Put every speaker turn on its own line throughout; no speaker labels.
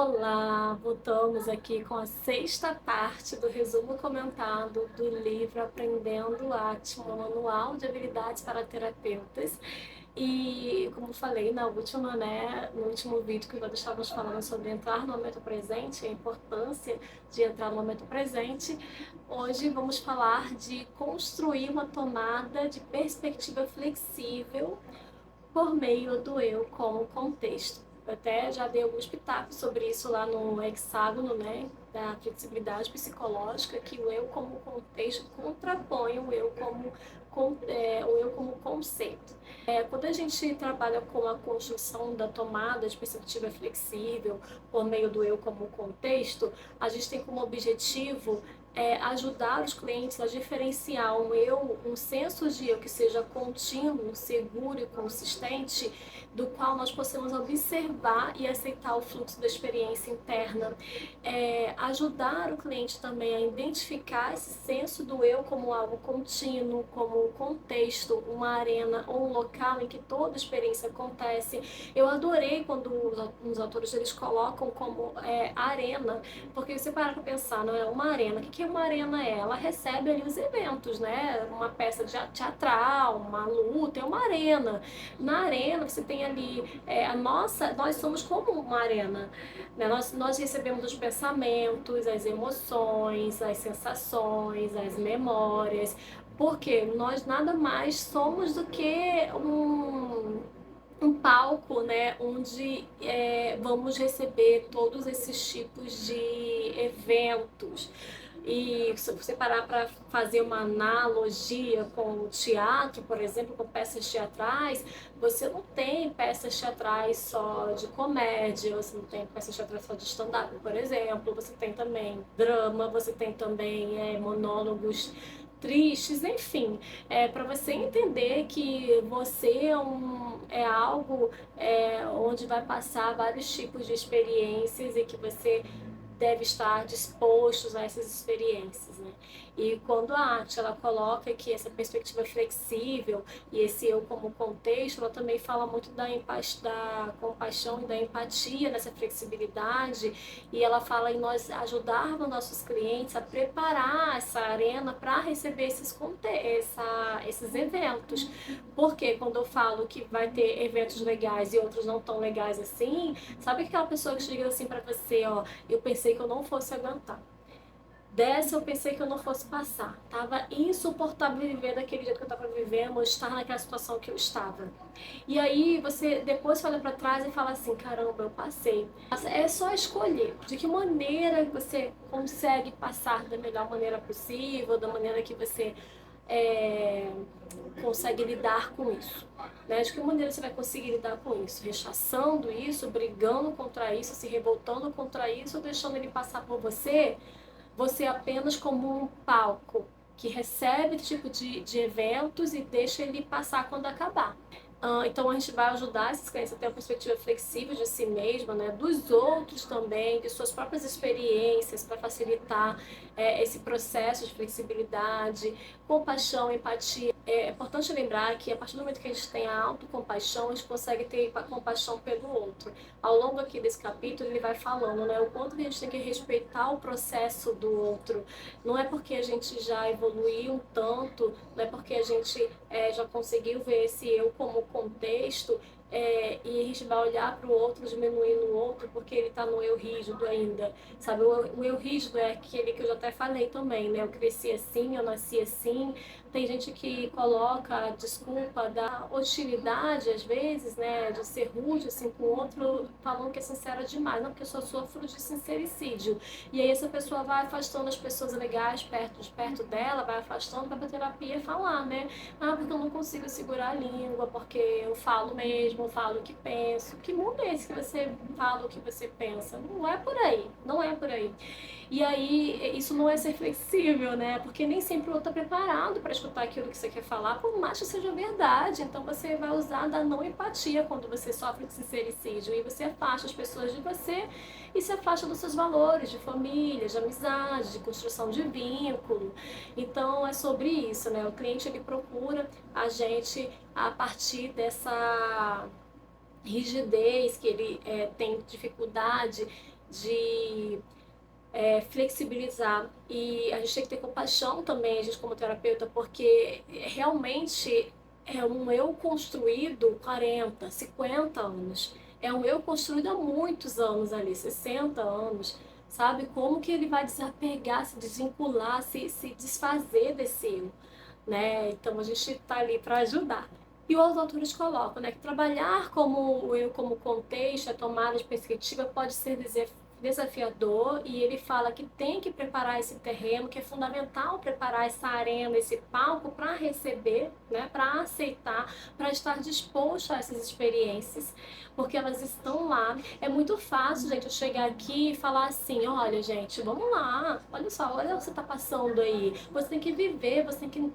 Olá, voltamos aqui com a sexta parte do resumo comentado do livro Aprendendo Atma, Manual de Habilidades para Terapeutas. E como falei na última, no último vídeo que nós estávamos falando sobre entrar no momento presente, a importância de entrar no momento presente, hoje vamos falar de construir uma tomada de perspectiva flexível por meio do eu como contexto. Eu até já dei alguns pitacos sobre isso lá no hexágono, da flexibilidade psicológica, que o eu como contexto contrapõe o eu como conceito. Quando a gente trabalha com a construção da tomada de perspectiva flexível por meio do eu como contexto, a gente tem como objetivo ajudar os clientes a diferenciar um senso de eu que seja contínuo, seguro e consistente, do qual nós possamos observar e aceitar o fluxo da experiência interna. Ajudar o cliente também a identificar esse senso do eu como algo contínuo, como um contexto, uma arena ou um local em que toda a experiência acontece. Eu adorei quando os autores eles colocam como arena, porque você para pra pensar, não é uma arena. O que uma arena é? Ela recebe ali os eventos, né? Uma peça teatral, uma luta, é uma arena. Na arena você tem ali nós somos como uma arena, né? Nós recebemos os pensamentos, as emoções, as sensações, as memórias, porque nós nada mais somos do que um palco, né, onde vamos receber todos esses tipos de eventos. E se você parar para fazer uma analogia com o teatro, por exemplo, com peças teatrais, você não tem peças teatrais só de comédia, você não tem peças teatrais só de stand-up, por exemplo, você tem também drama, você tem também monólogos tristes, enfim, para você entender que você é algo onde vai passar vários tipos de experiências e que você deve estar dispostos a essas experiências, né? E quando a arte ela coloca que essa perspectiva flexível e esse eu como contexto, ela também fala muito da compaixão e da empatia nessa flexibilidade, e ela fala em nós ajudarmos nossos clientes a preparar essa arena para receber esses eventos. Porque quando eu falo que vai ter eventos legais e outros não tão legais assim, sabe aquela pessoa que chega assim para você, ó, eu pensei que eu não fosse aguentar. Dessa eu pensei que eu não fosse passar. Tava insuportável viver daquele jeito que eu tava vivendo, estar naquela situação que eu estava. E aí você depois olha para trás e fala assim, caramba, eu passei. É só escolher de que maneira você consegue passar da melhor maneira possível, da maneira que você é, consegue lidar com isso. Né? De que maneira você vai conseguir lidar com isso? Rechaçando isso, brigando contra isso, se revoltando contra isso, ou deixando ele passar por você, você apenas como um palco que recebe esse tipo de eventos e deixa ele passar quando acabar. Então a gente vai ajudar esses clientes a ter uma perspectiva flexível de si mesma, né, dos outros também, de suas próprias experiências, para facilitar esse processo de flexibilidade, compaixão, empatia. É importante lembrar que a partir do momento que a gente tem a autocompaixão, a gente consegue ter compaixão pelo outro. Ao longo aqui desse capítulo, ele vai falando, né, o quanto que a gente tem que respeitar o processo do outro. Não é porque a gente já evoluiu tanto, não é porque a gente já conseguiu ver esse eu como contexto, e a gente vai olhar para o outro, diminuindo o outro, porque ele está no eu rígido ainda, sabe? O eu rígido é aquele que eu já até falei também, né? Eu cresci assim, eu nasci assim. Tem gente que coloca a desculpa da hostilidade, às vezes, né? De ser rude, assim, com o outro, falando que é sincera demais. Não, porque eu só sofro de sincericídio. E aí essa pessoa vai afastando as pessoas legais perto dela, vai afastando para a terapia falar, né? Ah, porque eu não consigo segurar a língua, porque eu falo mesmo, eu falo o que penso. Que mundo é esse que você fala o que você pensa? Não é por aí, não é por aí. E aí, isso não é ser flexível, né? Porque nem sempre o outro está preparado para escutar aquilo que você quer falar, por mais que seja verdade. Então você vai usar da não empatia quando você sofre de sincericídio. E você afasta as pessoas de você e se afasta dos seus valores de família, de amizade, de construção de vínculo. Então é sobre isso, né? O cliente ele procura a gente a partir rigidez, que ele tem dificuldade de flexibilizar. E a gente tem que ter compaixão também, a gente como terapeuta, porque realmente é um eu construído 40, 50 anos. É um eu construído há muitos anos ali, 60 anos. Sabe? Como que ele vai desapegar, se desvincular, se desfazer desse eu, né? Então a gente está ali para ajudar. E os autores colocam, né, que trabalhar como o eu como contexto, a tomada de perspectiva pode ser desafiador, e ele fala que tem que preparar esse terreno, que é fundamental preparar essa arena, esse palco para receber, né, para aceitar, para estar disposto a essas experiências, porque elas estão lá. É muito fácil, gente, eu chegar aqui e falar assim, olha, gente, vamos lá, olha só, olha o que você está passando aí, você tem que viver, você tem que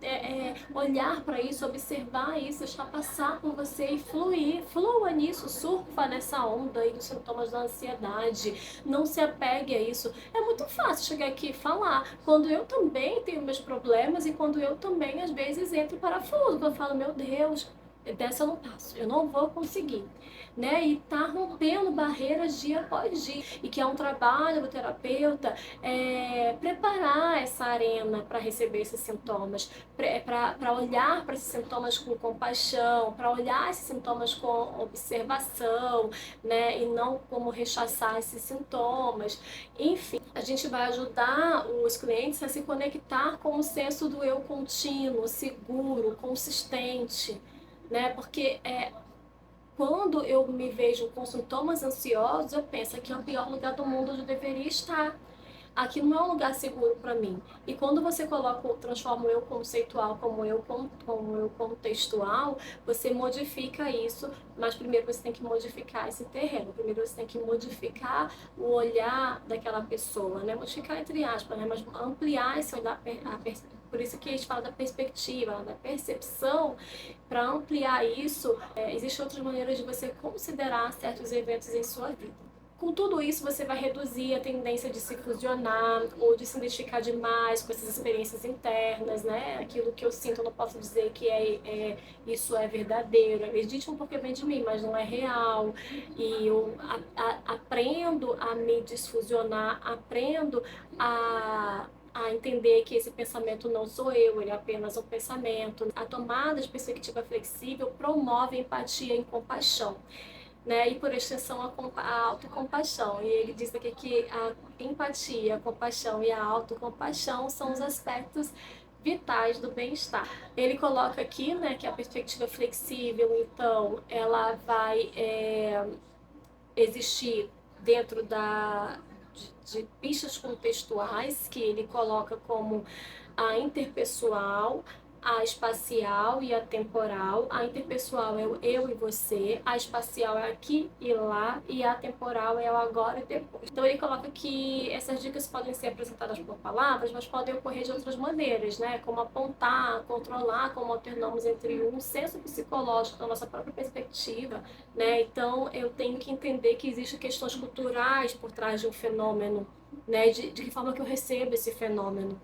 olhar para isso, observar isso, deixar passar por você e fluir, flua nisso, surfa nessa onda aí dos sintomas da ansiedade, não se apegue a isso. É muito fácil chegar aqui e falar, quando eu também tenho meus problemas e quando eu também às vezes entro em parafuso, quando eu falo, meu Deus, dessa eu não passo, eu não vou conseguir, né? E tá rompendo barreiras dia após dia, e que é um trabalho do terapeuta preparar essa arena para receber esses sintomas, para olhar para esses sintomas com compaixão, para olhar esses sintomas com observação, né? E não como rechaçar esses sintomas. Enfim, a gente vai ajudar os clientes a se conectar com o senso do eu contínuo, seguro, consistente, né? Porque quando eu me vejo com sintomas ansiosos, eu penso que é o pior lugar do mundo onde eu deveria estar. Aqui não é um lugar seguro para mim. E quando você transforma o eu conceitual como eu contextual, você modifica isso, mas primeiro você tem que modificar esse terreno. Primeiro você tem que modificar o olhar daquela pessoa, né? Modificar entre aspas, né? Mas ampliar esse olhar, por isso que a gente fala da perspectiva, da percepção. Para ampliar isso, existem outras maneiras de você considerar certos eventos em sua vida. Com tudo isso, você vai reduzir a tendência de se fusionar ou de se identificar demais com essas experiências internas, né? Aquilo que eu sinto, eu não posso dizer que isso é verdadeiro. É legítimo porque vem de mim, mas não é real. E eu aprendo a me desfusionar, aprendo a entender que esse pensamento não sou eu, ele é apenas um pensamento. A tomada de perspectiva flexível promove empatia e compaixão, né? E por extensão a autocompaixão. E ele diz aqui que a empatia, a compaixão e a autocompaixão são os aspectos vitais do bem-estar. Ele coloca aqui, né, que a perspectiva flexível, então, ela vai existir dentro de pistas contextuais, que ele coloca como a interpessoal, a espacial e a temporal. A interpessoal é o eu e você, a espacial é aqui e lá, e a temporal é o agora e depois. Então ele coloca que essas dicas podem ser apresentadas por palavras, mas podem ocorrer de outras maneiras, né? Como apontar, controlar, como alternamos entre um senso psicológico da nossa própria perspectiva, né? Então eu tenho que entender que existem questões culturais por trás de um fenômeno, né? De que forma que eu recebo esse fenômeno.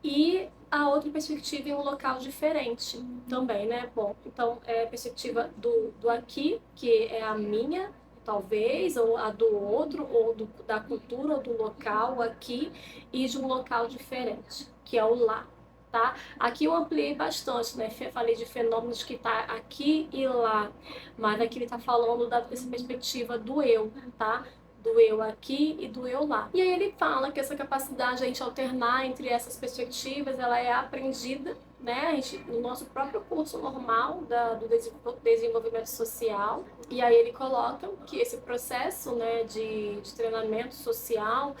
E a outra perspectiva em um local diferente também, né? Bom, então é a perspectiva do aqui, que é a minha, talvez, ou a do outro, ou da cultura, ou do local aqui, e de um local diferente, que é o lá, tá? Aqui eu ampliei bastante, né? Falei de fenômenos que tá aqui e lá, mas aqui ele tá falando dessa perspectiva do eu, tá? Do eu aqui e do eu lá. E aí ele fala que essa capacidade de a gente alternar entre essas perspectivas, ela é aprendida, né, no nosso próprio curso normal do desenvolvimento social. E aí ele coloca que esse processo, né, de treinamento social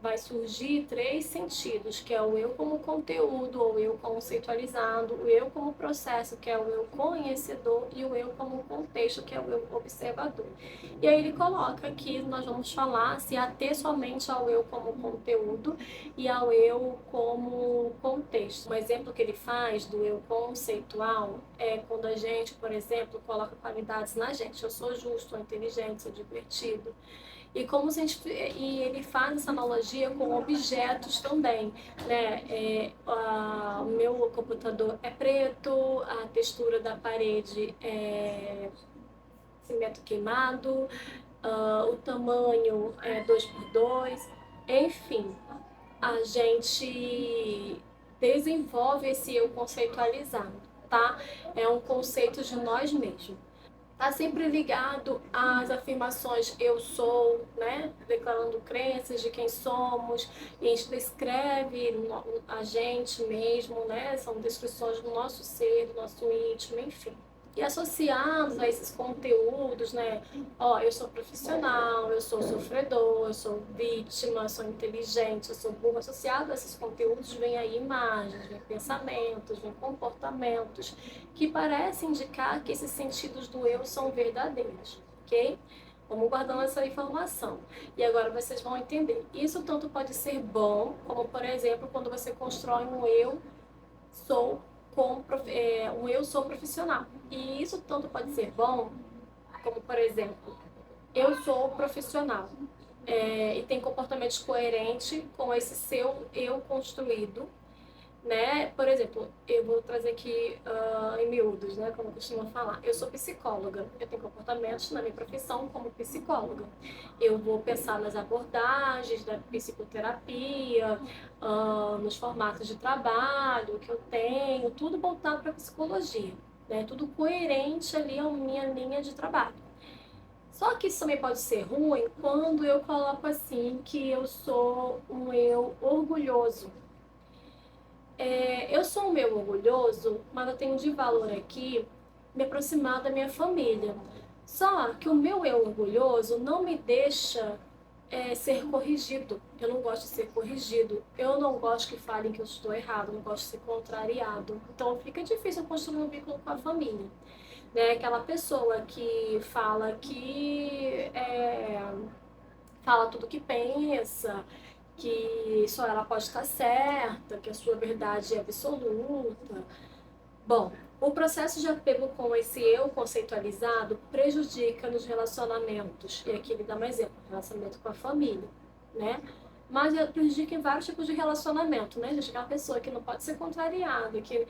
vai surgir três sentidos, que é o eu como conteúdo, ou eu conceitualizado, o eu como processo, que é o eu conhecedor, e o eu como contexto, que é o eu observador. E aí ele coloca que nós vamos falar, se ater somente ao eu como conteúdo e ao eu como contexto. Um exemplo que ele faz do eu conceitual é quando a gente, por exemplo, coloca qualidades na gente. Eu sou justo, sou inteligente, sou divertido. E ele faz essa analogia com objetos também, né? O meu computador é preto, a textura da parede é cimento queimado, o tamanho é 2 por 2, enfim, a gente desenvolve esse eu conceitualizado, tá? É um conceito de nós mesmos. Tá sempre ligado às afirmações eu sou, né? Declarando crenças de quem somos, e a gente descreve a gente mesmo, né? São descrições do nosso ser, do nosso íntimo, enfim. E associados a esses conteúdos, né? Ó, eu sou profissional, eu sou sofredor, eu sou vítima, eu sou inteligente, eu sou burro. Associado a esses conteúdos vem aí imagens, vem pensamentos, vem comportamentos que parecem indicar que esses sentidos do eu são verdadeiros, ok? Vamos guardando essa informação. E agora vocês vão entender. Isso tanto pode ser bom, como por exemplo, quando você constrói um eu sou um eu sou profissional. E isso tanto pode ser bom, como por exemplo, eu sou profissional. E tem comportamentos coerentes com esse seu eu construído, né? Por exemplo, eu vou trazer aqui em miúdos, né? Como eu costumo falar. Eu sou psicóloga, eu tenho comportamentos na minha profissão como psicóloga. Eu vou pensar nas abordagens da psicoterapia, nos formatos de trabalho que eu tenho, tudo voltado para a psicologia, né? Tudo coerente ali à minha linha de trabalho. Só que isso também pode ser ruim quando eu coloco assim que eu sou um eu orgulhoso. Eu sou um meu orgulhoso, mas eu tenho de valor aqui me aproximar da minha família. Só que o meu eu orgulhoso não me deixa ser corrigido. Eu não gosto de ser corrigido. Eu não gosto que falem que eu estou errado. Eu não gosto de ser contrariado. Então fica difícil construir um vínculo com a família. Né? Aquela pessoa que fala tudo que pensa, que só ela pode estar certa, que a sua verdade é absoluta. Bom, o processo de apego com esse eu conceitualizado prejudica nos relacionamentos. E aqui ele dá um exemplo, relacionamento com a família, né? Mas prejudica em vários tipos de relacionamento, né? Gente, aquela pessoa que não pode ser contrariada, que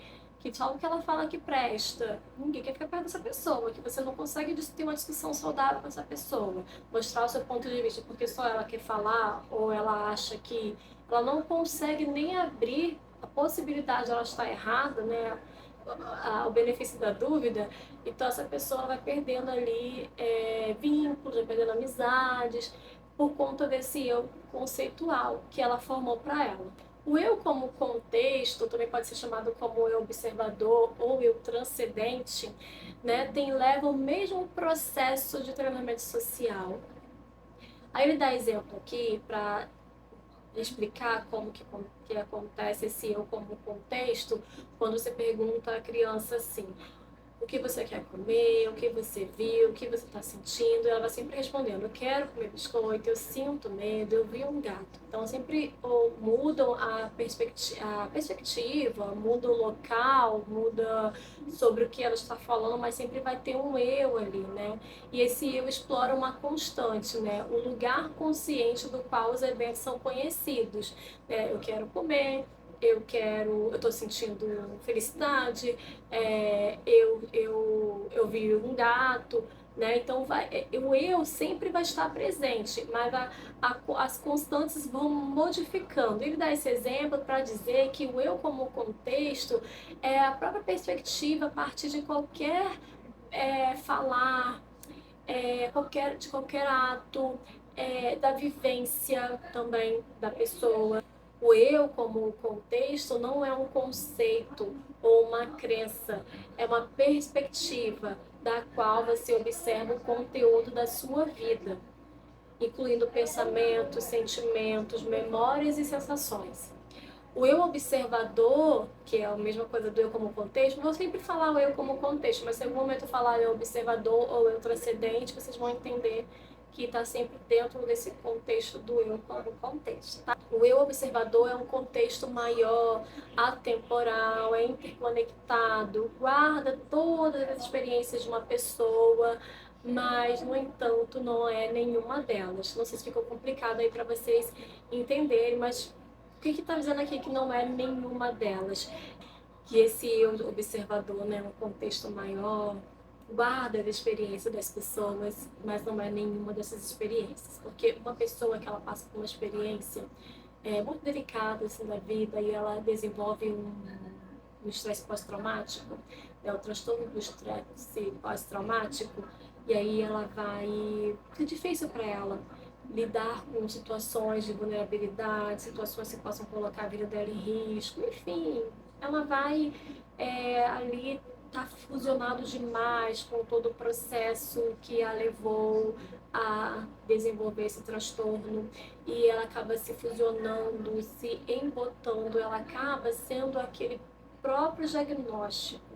só o que ela fala que presta. Ninguém quer ficar perto dessa pessoa, que você não consegue ter uma discussão saudável com essa pessoa, mostrar o seu ponto de vista, porque só ela quer falar ou ela acha que ela não consegue nem abrir a possibilidade de ela estar errada, né? O benefício da dúvida, então essa pessoa vai perdendo ali vínculos, vai perdendo amizades, por conta desse eu conceitual que ela formou para ela. O eu como contexto, também pode ser chamado como eu observador ou eu transcendente, né, leva o mesmo processo de treinamento social. Aí ele dá exemplo aqui para explicar como que acontece esse eu como contexto, quando você pergunta à criança assim, o que você quer comer, o que você viu, o que você está sentindo, ela vai sempre respondendo, eu quero comer biscoito, eu sinto medo, eu vi um gato. Então sempre mudam a perspectiva, muda o local, muda sobre o que ela está falando, mas sempre vai ter um eu ali, né? E esse eu explora uma constante, né? O lugar consciente do qual os eventos são conhecidos. Eu quero comer, eu tô sentindo felicidade, eu vi um gato, né? Então o eu sempre vai estar presente, mas as constantes vão modificando. Ele dá esse exemplo para dizer que o eu como contexto é a própria perspectiva a partir de qualquer falar, de qualquer ato, da vivência também da pessoa. O eu como contexto não é um conceito ou uma crença, é uma perspectiva da qual você observa o conteúdo da sua vida, incluindo pensamentos, sentimentos, memórias e sensações. O eu observador, que é a mesma coisa do eu como contexto, vou sempre falar o eu como contexto, mas se em algum momento eu falar eu observador ou eu transcendente, vocês vão entender que está sempre dentro desse contexto do eu como contexto. Tá? O eu observador é um contexto maior, atemporal, é interconectado, guarda todas as experiências de uma pessoa, mas, no entanto, não é nenhuma delas. Não sei se ficou complicado aí para vocês entenderem, mas o que está dizendo aqui que não é nenhuma delas? Que esse eu observador, né, um contexto maior, guarda a experiência das pessoas, mas não é nenhuma dessas experiências. Porque uma pessoa que ela passa por uma experiência muito delicada assim, da vida e ela desenvolve um estresse pós-traumático, né, o transtorno do estresse pós-traumático, e aí ela vai. É difícil para ela lidar com situações de vulnerabilidade, situações que possam colocar a vida dela em risco, enfim, ela vai ali tá fusionado demais com todo o processo que a levou a desenvolver esse transtorno e ela acaba se fusionando, se embotando, ela acaba sendo aquele próprio diagnóstico,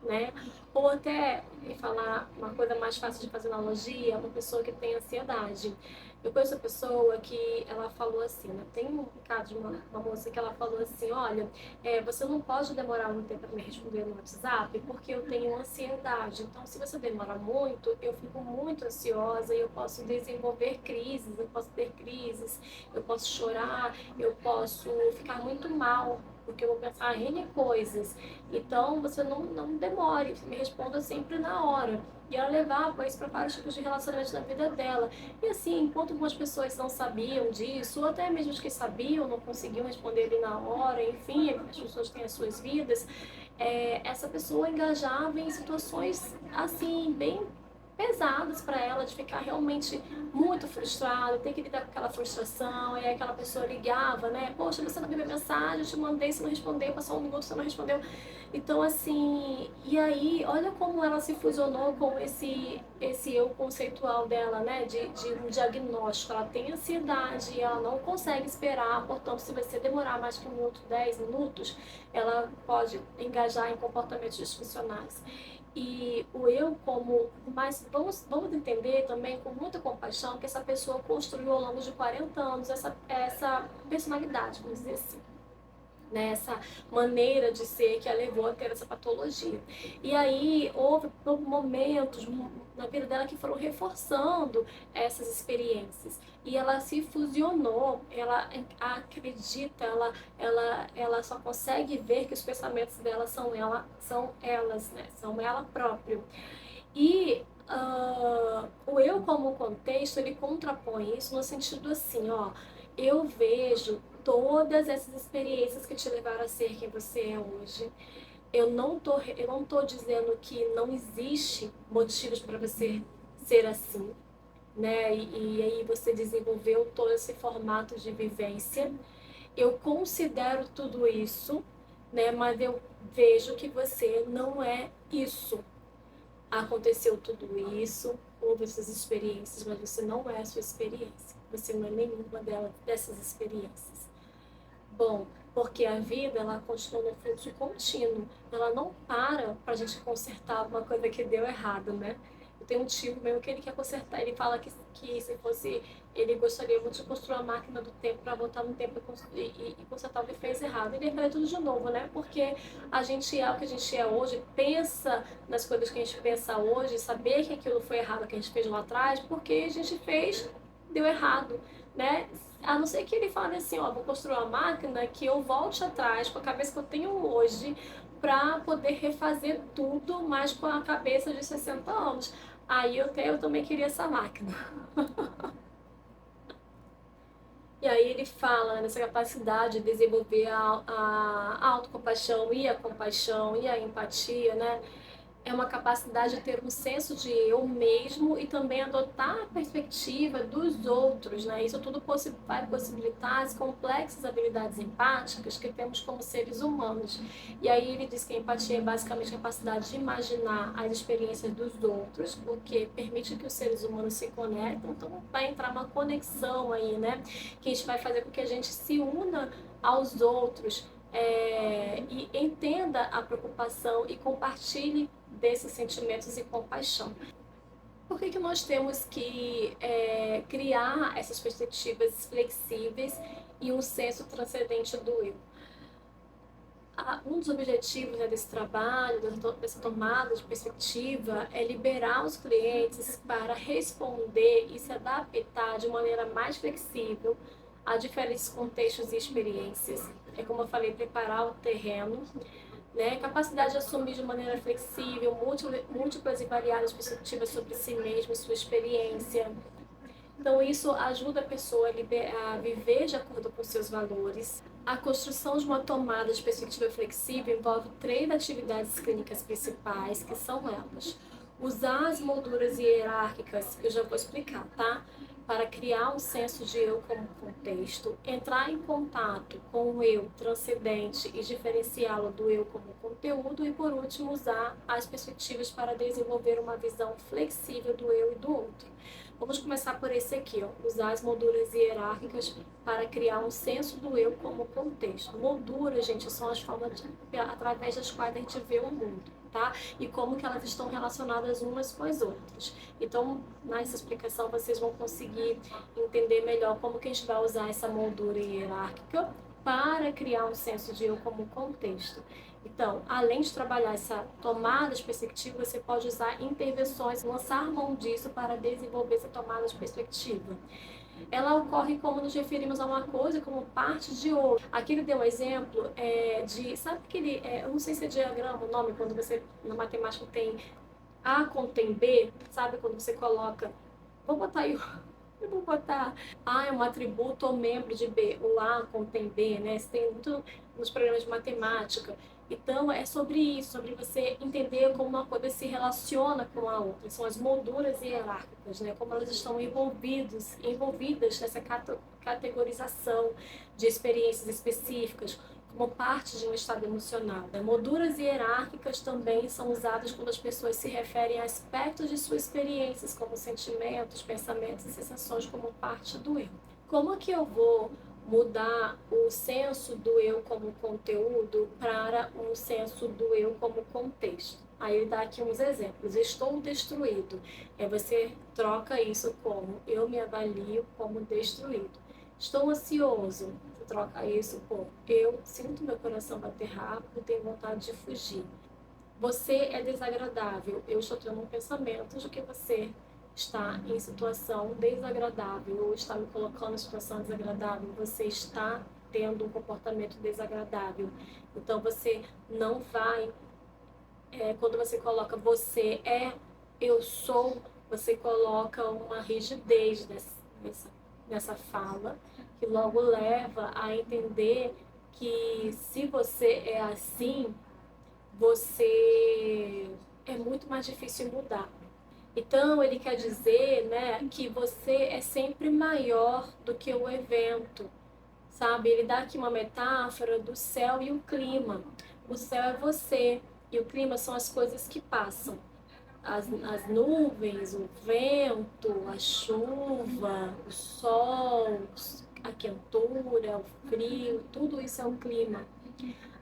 né? Ou até, falar uma coisa mais fácil de fazer analogia, uma pessoa que tem ansiedade. Eu conheço uma pessoa que ela falou assim, né? Tem um caso de uma moça que ela falou assim, olha, você não pode demorar muito tempo para me responder no WhatsApp porque eu tenho ansiedade. Então, se você demora muito, eu fico muito ansiosa e eu posso desenvolver crises, eu posso ter crises, eu posso chorar, eu posso ficar muito mal, porque eu vou pensar em N coisas. Então, você não demore, me responda sempre na hora. E ela levava isso para vários tipos de relacionamentos na vida dela. E assim, enquanto algumas pessoas não sabiam disso, ou até mesmo os que sabiam, não conseguiam responder ali na hora, enfim, as pessoas têm as suas vidas, essa pessoa engajava em situações assim, bem pesadas para ela, de ficar realmente muito frustrada, ter que lidar com aquela frustração, e aí aquela pessoa ligava, né? Poxa, você não viu minha mensagem, eu te mandei, você não respondeu, passou um minuto, você não respondeu. Então, assim, e aí, olha como ela se fusionou com esse eu conceitual dela, né? De um diagnóstico. Ela tem ansiedade, ela não consegue esperar, portanto, se você demorar mais que 1 minuto, 10 minutos, ela pode engajar em comportamentos disfuncionais. E o eu como... Mas vamos entender também com muita compaixão que essa pessoa construiu ao longo de 40 anos essa personalidade, vamos dizer assim, né, essa maneira de ser que a levou a ter essa patologia. E aí houve momentos na vida dela que foram reforçando essas experiências. E ela se fusionou, ela acredita, ela só consegue ver que os pensamentos dela são elas, né? São ela própria. E o eu como contexto, ele contrapõe isso no sentido assim, ó, eu vejo todas essas experiências que te levaram a ser quem você é hoje. Eu não tô dizendo que não existe motivos para você ser assim, né? E aí você desenvolveu todo esse formato de vivência. Eu considero tudo isso, né? Mas eu vejo que você não é isso. Aconteceu tudo isso, houve essas experiências, mas você não é a sua experiência. Você não é nenhuma dessas experiências. Bom, porque a vida, ela continua no fluxo contínuo. Ela não para a gente consertar alguma coisa que deu errado, né? Eu tenho um tio meu que ele quer consertar, ele fala que se fosse, ele gostaria muito de construir uma máquina do tempo para voltar no tempo e consertar o que fez errado. Ele faria tudo de novo, né? Porque a gente é o que a gente é hoje, pensa nas coisas que a gente pensa hoje, saber que aquilo foi errado que a gente fez lá atrás, porque a gente fez, deu errado, né? A não ser que ele fale assim, ó, vou construir uma máquina que eu volte atrás com a cabeça que eu tenho hoje para poder refazer tudo, mas com a cabeça de 60 anos. Aí eu também queria essa máquina. E aí ele fala nessa capacidade de desenvolver a autocompaixão e a compaixão e a empatia, né? É uma capacidade de ter um senso de eu mesmo e também adotar a perspectiva dos outros, né? Isso tudo vai possibilitar as complexas habilidades empáticas que temos como seres humanos. E aí ele diz que a empatia é basicamente a capacidade de imaginar as experiências dos outros, porque permite que os seres humanos se conectem, então vai entrar uma conexão aí, né? Que a gente vai fazer com que a gente se una aos outros, e entenda a preocupação e compartilhe desses sentimentos e compaixão. Por que nós temos que criar essas perspectivas flexíveis e um senso transcendente do eu? Um dos objetivos, né, desse trabalho, dessa tomada de perspectiva, é liberar os clientes para responder e se adaptar de maneira mais flexível a diferentes contextos e experiências. É como eu falei, preparar o terreno, né? Capacidade de assumir de maneira flexível múltiplas e variadas perspectivas sobre si mesmo e sua experiência. Então, isso ajuda a pessoa a viver de acordo com seus valores. A construção de uma tomada de perspectiva flexível envolve 3 atividades clínicas principais, que são elas: usar as molduras hierárquicas, que eu já vou explicar, tá? Para criar um senso de eu como contexto, entrar em contato com o eu transcendente e diferenciá-lo do eu como conteúdo, e por último, usar as perspectivas para desenvolver uma visão flexível do eu e do outro. Vamos começar por esse aqui, ó, usar as molduras hierárquicas para criar um senso do eu como contexto. Molduras, gente, são as formas através das quais a gente vê o mundo, tá? E como que elas estão relacionadas umas com as outras. Então, nessa explicação, vocês vão conseguir entender melhor como que a gente vai usar essa moldura hierárquica para criar um senso de eu como contexto. Então, além de trabalhar essa tomada de perspectiva, você pode usar intervenções, lançar mão disso para desenvolver essa tomada de perspectiva. Ela ocorre como nos referimos a uma coisa como parte de outra. Aqui ele deu um exemplo de, sabe aquele, eu não sei se é diagrama o nome, quando você na matemática tem A contém B, sabe quando você coloca, vou botar aí, eu vou botar A é um atributo ou membro de B, o A contém B, né? Você tem muito nos programas de matemática. Então, é sobre isso, sobre você entender como uma coisa se relaciona com a outra. São as molduras hierárquicas, né? Como elas estão envolvidas nessa categorização de experiências específicas, como parte de um estado emocional. Molduras hierárquicas também são usadas quando as pessoas se referem a aspectos de suas experiências, como sentimentos, pensamentos e sensações, como parte do eu. Como que eu vou mudar o senso do eu como conteúdo para um senso do eu como contexto? Aí ele dá aqui uns exemplos. Estou destruído. Você troca isso como eu me avalio como destruído. Estou ansioso. Você troca isso por eu sinto meu coração bater rápido, tenho vontade de fugir. Você é desagradável. Eu estou tendo um pensamento de que você está em situação desagradável ou está me colocando em situação desagradável. Você está tendo um comportamento desagradável. Então você não vai, quando você coloca você é, eu sou, você coloca uma rigidez nessa fala, que logo leva a entender que se você é assim, você é muito mais difícil mudar. Então, ele quer dizer, né, que você é sempre maior do que o evento, sabe? Ele dá aqui uma metáfora do céu e o clima. O céu é você e o clima são as coisas que passam. As nuvens, o vento, a chuva, o sol, a quentura, o frio, tudo isso é um clima,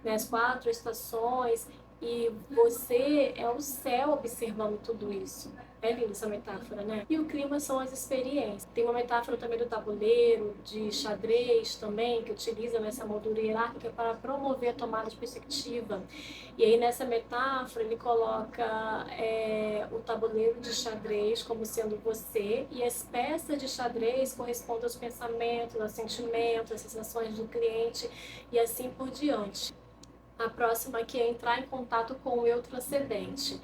né? As 4 estações, e você é o céu observando tudo isso. É linda essa metáfora, né? E o clima são as experiências. Tem uma metáfora também do tabuleiro, de xadrez também, que utiliza nessa moldura hierárquica para promover a tomada de perspectiva. E aí nessa metáfora ele coloca o tabuleiro de xadrez como sendo você, e as peças de xadrez correspondem aos pensamentos, aos sentimentos, às sensações do cliente e assim por diante. A próxima aqui é entrar em contato com o eu transcendente.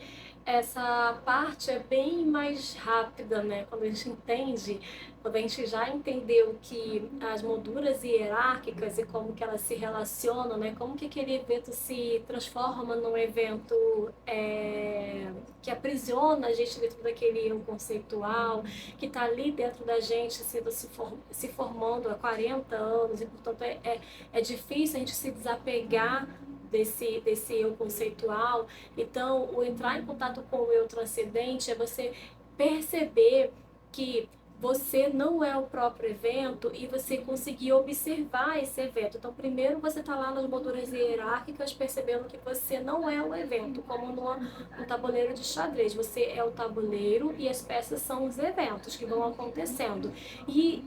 Essa parte é bem mais rápida, né? Quando a gente entende, quando a gente já entendeu que as molduras hierárquicas e como que elas se relacionam, né? Como que aquele evento se transforma num evento que aprisiona a gente dentro daquele eu conceitual, que está ali dentro da gente, se formando há 40 anos, e portanto é difícil a gente se desapegar desse eu conceitual. Então, o entrar em contato com o eu transcendente é você perceber que você não é o próprio evento e você conseguir observar esse evento. Então, primeiro você está lá nas molduras hierárquicas, percebendo que você não é o evento, como no tabuleiro de xadrez. Você é o tabuleiro e as peças são os eventos que vão acontecendo. E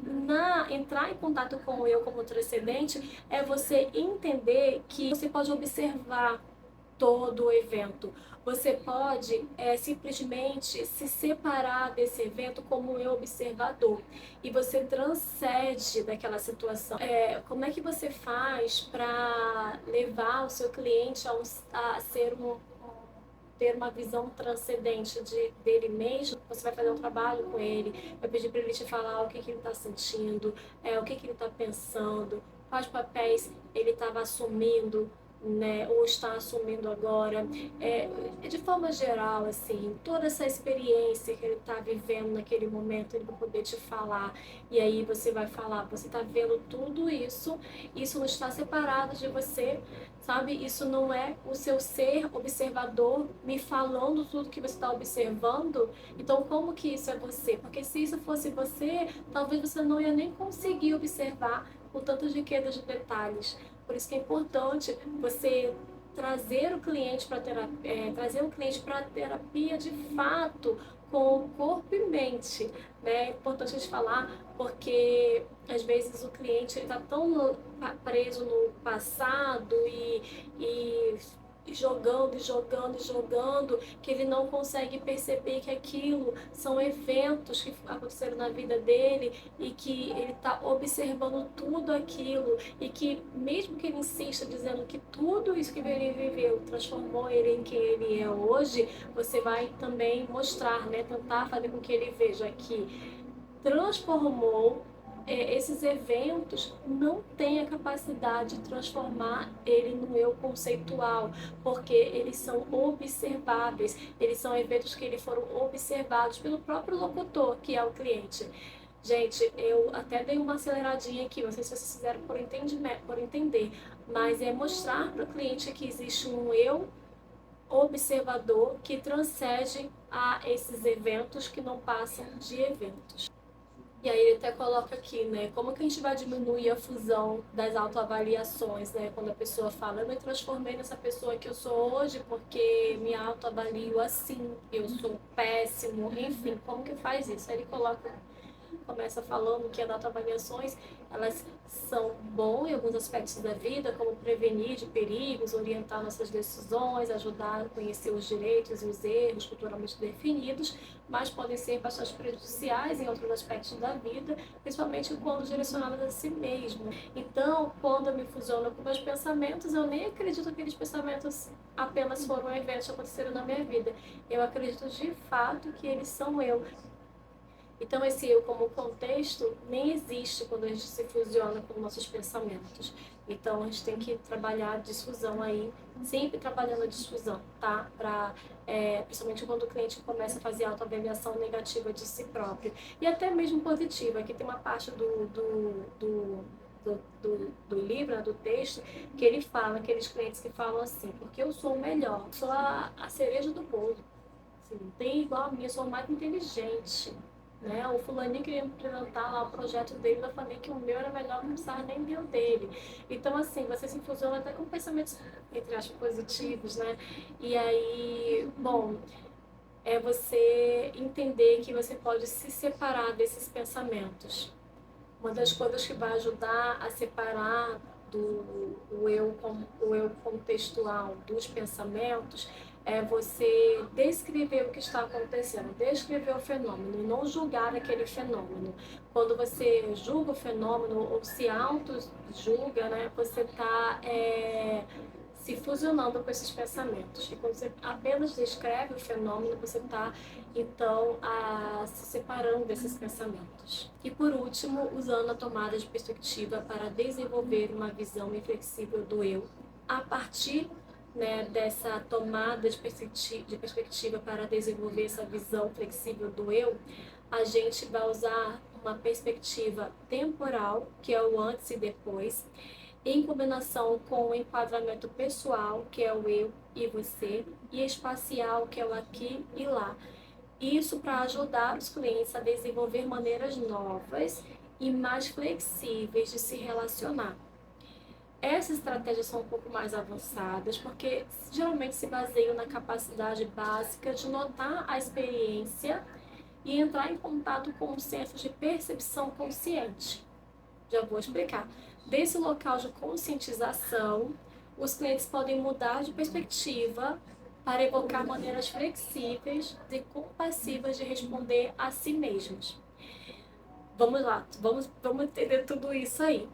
entrar em contato com o eu como transcendente é você entender que você pode observar todo o evento. Você pode simplesmente se separar desse evento como um observador e você transcende daquela situação. Como é que você faz para levar o seu cliente a ser ter uma visão transcendente dele mesmo? Você vai fazer um trabalho com ele, vai pedir para ele te falar o que ele está sentindo, o que ele está pensando, quais papéis ele estava assumindo, né, ou está assumindo agora, de forma geral, assim, toda essa experiência que ele está vivendo naquele momento, ele vai poder te falar, e aí você vai falar, você está vendo tudo isso, isso não está separado de você, sabe? Isso não é o seu ser observador me falando tudo que você está observando, então como que isso é você? Porque se isso fosse você, talvez você não ia nem conseguir observar com tantas riquezas de detalhes. Por isso que é importante você trazer o cliente para a terapia de fato com corpo e mente, né? É importante a gente falar porque às vezes o cliente está tão preso no passado e jogando, jogando, jogando, que ele não consegue perceber que aquilo são eventos que aconteceram na vida dele e que ele está observando tudo aquilo e que mesmo que ele insista dizendo que tudo isso que ele viveu transformou ele em quem ele é hoje, você vai também mostrar, né, tentar fazer com que ele veja que transformou esses eventos não têm a capacidade de transformar ele no eu conceitual, porque eles são observáveis, eles são eventos que eles foram observados pelo próprio locutor, que é o cliente. Gente, eu até dei uma aceleradinha aqui, não sei se vocês fizeram por entender, mas é mostrar para o cliente que existe um eu observador que transcende a esses eventos que não passam de eventos. E aí ele até coloca aqui, né, como que a gente vai diminuir a fusão das autoavaliações, né, quando a pessoa fala, eu me transformei nessa pessoa que eu sou hoje porque me autoavalio assim, eu sou péssimo, enfim, como que faz isso? Aí ele começa falando que as autoavaliações, elas são bom em alguns aspectos da vida, como prevenir de perigos, orientar nossas decisões, ajudar a conhecer os direitos e os erros culturalmente definidos, mas podem ser bastante prejudiciais em outros aspectos da vida, principalmente quando direcionadas a si mesmo. Então, quando eu me fusiono com meus pensamentos, eu nem acredito que aqueles pensamentos apenas foram eventos que aconteceram na minha vida. Eu acredito de fato que eles são eu. Então, esse eu como contexto nem existe quando a gente se fusiona com nossos pensamentos. Então, a gente tem que trabalhar a difusão aí, sempre trabalhando a difusão, tá? Principalmente quando o cliente começa a fazer autoavaliação negativa de si próprio. E até mesmo positiva. Aqui tem uma parte do livro, né, do texto, que ele fala, aqueles clientes que falam assim, porque eu sou o melhor, sou a cereja do bolo. Assim, não tem igual a mim, eu sou mais inteligente. Né? O fulaninho queria apresentar lá o projeto dele, eu falei que o meu era melhor, não precisava nem ver o dele. Então, assim, você se fusiona até com pensamentos, entre aspas, positivos, né? E aí, bom, é você entender que você pode se separar desses pensamentos. Uma das coisas que vai ajudar a separar o eu contextual dos pensamentos é você descrever o que está acontecendo, descrever o fenômeno e não julgar aquele fenômeno. Quando você julga o fenômeno ou se auto-julga, né, você está se fusionando com esses pensamentos. E quando você apenas descreve o fenômeno, você está, então, se separando desses pensamentos. E por último, usando a tomada de perspectiva para desenvolver uma visão inflexível do eu, a partir, né, dessa tomada de perspectiva para desenvolver essa visão flexível do eu, a gente vai usar uma perspectiva temporal, que é o antes e depois, em combinação com o enquadramento pessoal, que é o eu e você, e espacial, que é o aqui e lá. Isso para ajudar os clientes a desenvolver maneiras novas e mais flexíveis de se relacionar. Essas estratégias são um pouco mais avançadas porque geralmente se baseiam na capacidade básica de notar a experiência e entrar em contato com um senso de percepção consciente. Já vou explicar. Desse local de conscientização, os clientes podem mudar de perspectiva para evocar maneiras flexíveis e compassivas de responder a si mesmos. Vamos lá, vamos entender tudo isso aí.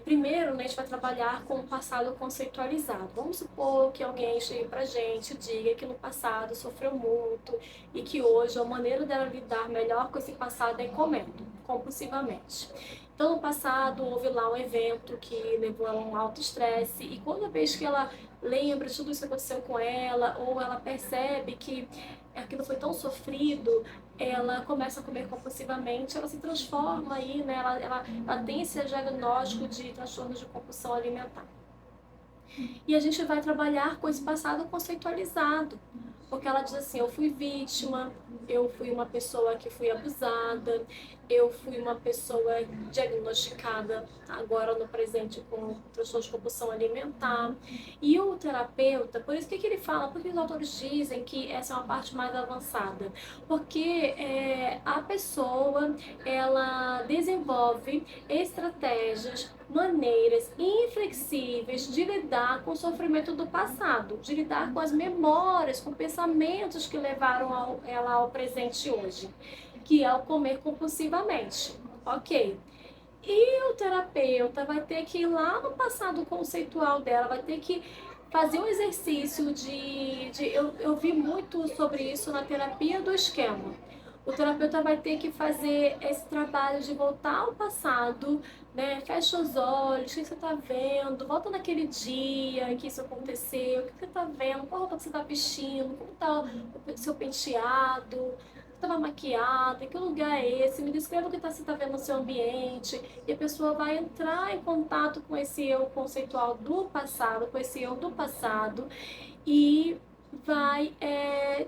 Primeiro, né, a gente vai trabalhar com o passado conceitualizado. Vamos supor que alguém chegue pra gente e diga que no passado sofreu muito e que hoje a maneira dela lidar melhor com esse passado é comendo, compulsivamente. Então, no passado, houve lá um evento que levou ela a um alto estresse e toda vez que ela lembra de tudo isso que aconteceu com ela ou ela percebe que aquilo foi tão sofrido, ela começa a comer compulsivamente, ela se transforma aí, né? Ela tem esse diagnóstico de transtorno de compulsão alimentar. E a gente vai trabalhar com esse passado conceitualizado, porque ela diz assim: eu fui vítima, eu fui uma pessoa que fui abusada, eu fui uma pessoa diagnosticada agora no presente com transtorno de compulsão alimentar. E o terapeuta, por isso que ele fala, porque os autores dizem que essa é uma parte mais avançada, porque a pessoa ela desenvolve estratégias, maneiras inflexíveis de lidar com o sofrimento do passado, de lidar com as memórias, com pensamentos que levaram ela ao presente hoje, que é o comer compulsivamente. Ok. E o terapeuta vai ter que ir lá no passado conceitual dela, vai ter que fazer um exercício eu vi muito sobre isso na terapia do esquema. O terapeuta vai ter que fazer esse trabalho de voltar ao passado, né? Fecha os olhos, o que você está vendo? Volta naquele dia em que isso aconteceu, o que você está vendo? Qual roupa que você está vestindo? Como está o seu penteado? Estava maquiada, em que lugar é esse? Me descreva o que você está vendo no seu ambiente. E a pessoa vai entrar em contato com esse eu conceitual do passado, com esse eu do passado, e vai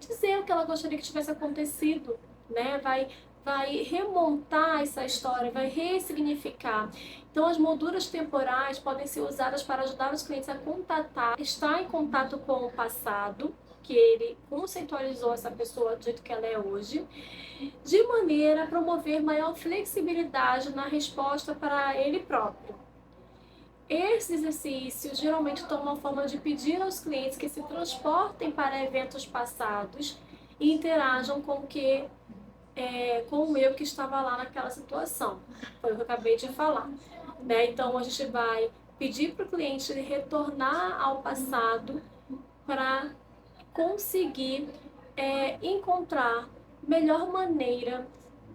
dizer o que ela gostaria que tivesse acontecido, né? Vai remontar essa história, vai ressignificar. Então, as molduras temporais podem ser usadas para ajudar os clientes a contatar, estar em contato com o passado, que ele conceitualizou essa pessoa do jeito que ela é hoje, de maneira a promover maior flexibilidade na resposta para ele próprio. Esses exercícios geralmente tomam a forma de pedir aos clientes que se transportem para eventos passados e interajam com o eu que estava lá naquela situação. Foi o que eu acabei de falar. Né? Então, a gente vai pedir para o cliente retornar ao passado para conseguir encontrar melhor maneira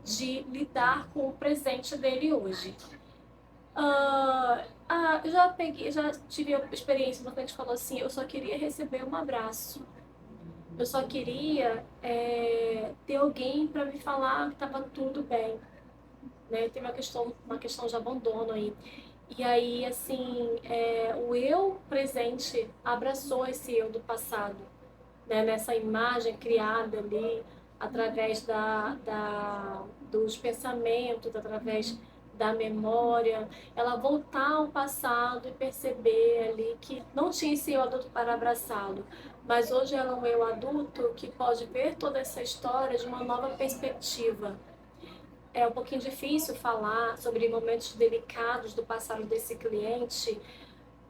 de lidar com o presente dele hoje. Já tive a experiência quando a gente falou assim: eu só queria receber um abraço. Eu só queria ter alguém para me falar que estava tudo bem. Né? Tem uma questão de abandono aí. E aí, assim, o eu presente abraçou esse eu do passado, né? Nessa imagem criada ali através dos pensamentos, através da memória, ela voltar ao passado e perceber ali que não tinha esse eu adulto para abraçá-lo, mas hoje ela é um eu adulto que pode ver toda essa história de uma nova perspectiva. É um pouquinho difícil falar sobre momentos delicados do passado desse cliente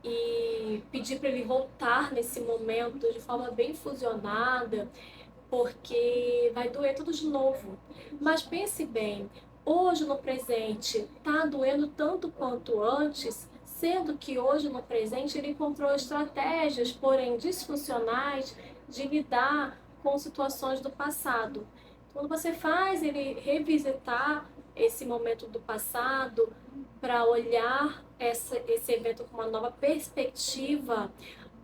e pedir para ele voltar nesse momento de forma bem fusionada, porque vai doer tudo de novo. Mas pense bem, hoje no presente está doendo tanto quanto antes, sendo que hoje no presente ele encontrou estratégias, porém disfuncionais, de lidar com situações do passado. Quando você faz ele revisitar esse momento do passado para olhar esse evento com uma nova perspectiva,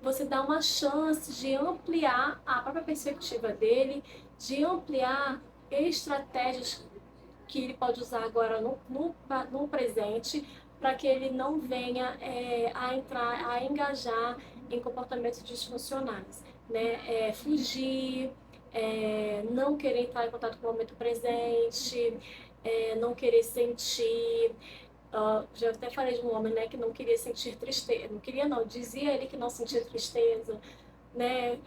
você dá uma chance de ampliar a própria perspectiva dele, de ampliar estratégias que ele pode usar agora no presente, para que ele não venha a engajar em comportamentos disfuncionais, né? Fugir, não querer entrar em contato com o momento presente, não querer sentir. Já até falei de um homem, né, que não queria sentir tristeza, não queria não, dizia ele que não sentia tristeza, né?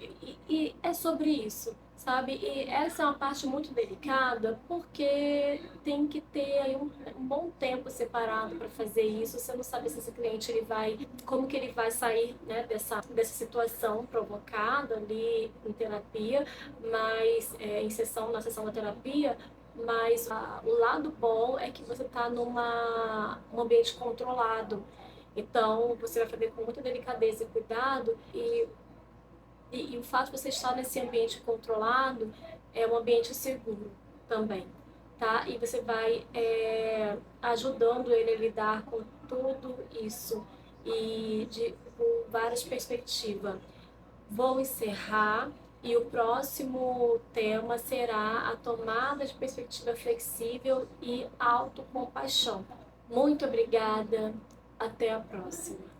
E é sobre isso, sabe? E essa é uma parte muito delicada, porque tem que ter aí um bom tempo separado para fazer isso. Você não sabe se esse cliente ele vai, como que ele vai sair, né, dessa situação provocada ali em terapia, mas em sessão, na sessão da terapia. Mas o lado bom é que você está um ambiente controlado. Então, você vai fazer com muita delicadeza e cuidado, e o fato de você estar nesse ambiente controlado é um ambiente seguro também, tá? E você vai ajudando ele a lidar com tudo isso com várias perspectivas. Vou encerrar e o próximo tema será a tomada de perspectiva flexível e autocompaixão. Muito obrigada, até a próxima.